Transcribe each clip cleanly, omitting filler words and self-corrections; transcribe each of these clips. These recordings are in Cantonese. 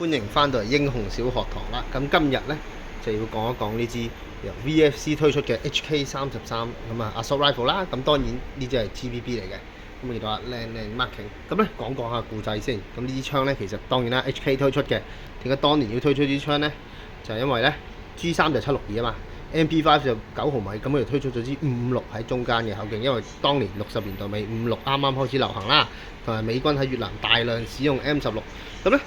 歡迎翻到嚟英雄小學堂啦！咁今日咧就要講一講呢支由 VFC 推出嘅 HK33咁啊 Assault Rifle 啦。咁當然呢支係 GBB 嚟嘅。咁見到啊靚 marking。咁咧講下故仔先。咁呢支槍咧其實當然啦 HK 推出嘅。點解當年要推出呢支槍咧？就係因為咧 G3就762啊嘛。MP5 就9毫米，咁佢就推出咗支556喺中間嘅口徑，因為當年60年代尾556啱啱開始流行啦，同埋美軍喺越南大量使用 M16，咁咧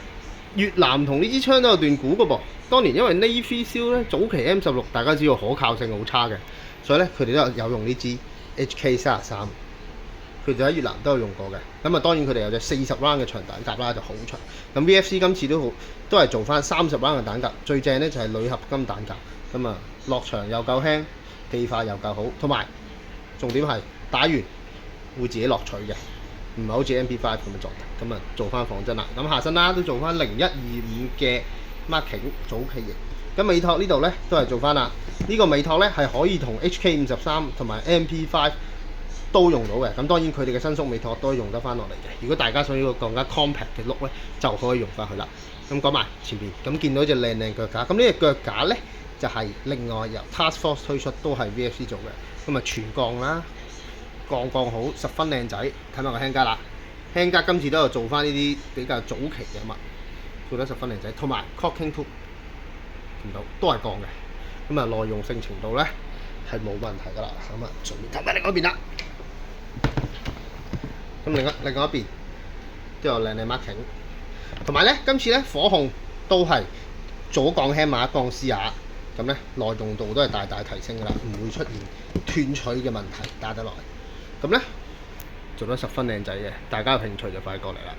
越南同呢支槍都有段古嘅噃。當年因為 Navy SEAL 咧早期 M16大家知道可靠性好差嘅，所以咧佢哋都有用呢支 HK33，佢哋喺越南都有用過嘅。咁啊當然佢哋有隻40 round 嘅長彈夾啦，就好長。咁 VFC 今次都係做翻30 round 嘅彈夾，最正咧就係鋁合金彈夾。咁啊，落場又夠輕，氣化又夠好，同埋重點係打完會自己落錘嘅，唔係好似 MP5 咁嘅狀態。咁啊，做翻仿真啦。咁下身啦都做翻0125嘅 marking 早期型。咁尾托呢度咧都係做翻啦。呢個尾托咧係可以同 HK53同埋 MP5 都用到嘅。咁當然佢哋嘅伸縮尾托都用得翻落嚟嘅。如果大家想要個更加 compact 嘅 look咧，就可以用翻佢啦。咁講埋前邊，咁見到隻靚腳架。咁呢隻腳架咧就係另外由 Task Force 推出，都係 VFC 做嘅。咁啊全鋼啦，鋼好，十分靚仔。睇埋個輕架啦，輕架今次都有做翻呢啲比較早期嘅物，做得十分靚仔。同埋 Cocking Tube 見到都係鋼嘅。咁啊耐用性程度咧係冇問題㗎啦。咁啊順便睇埋另外一邊啦。咁另外一邊都有靚 marking， 同埋咧今次咧火控都係左鋼輕馬鋼絲瓦。咁咧耐用度都係大提升㗎啦，唔會出現斷取嘅問題，打得落嚟。咁咧做得十分靚仔嘅，大家有興趣就快過嚟啦。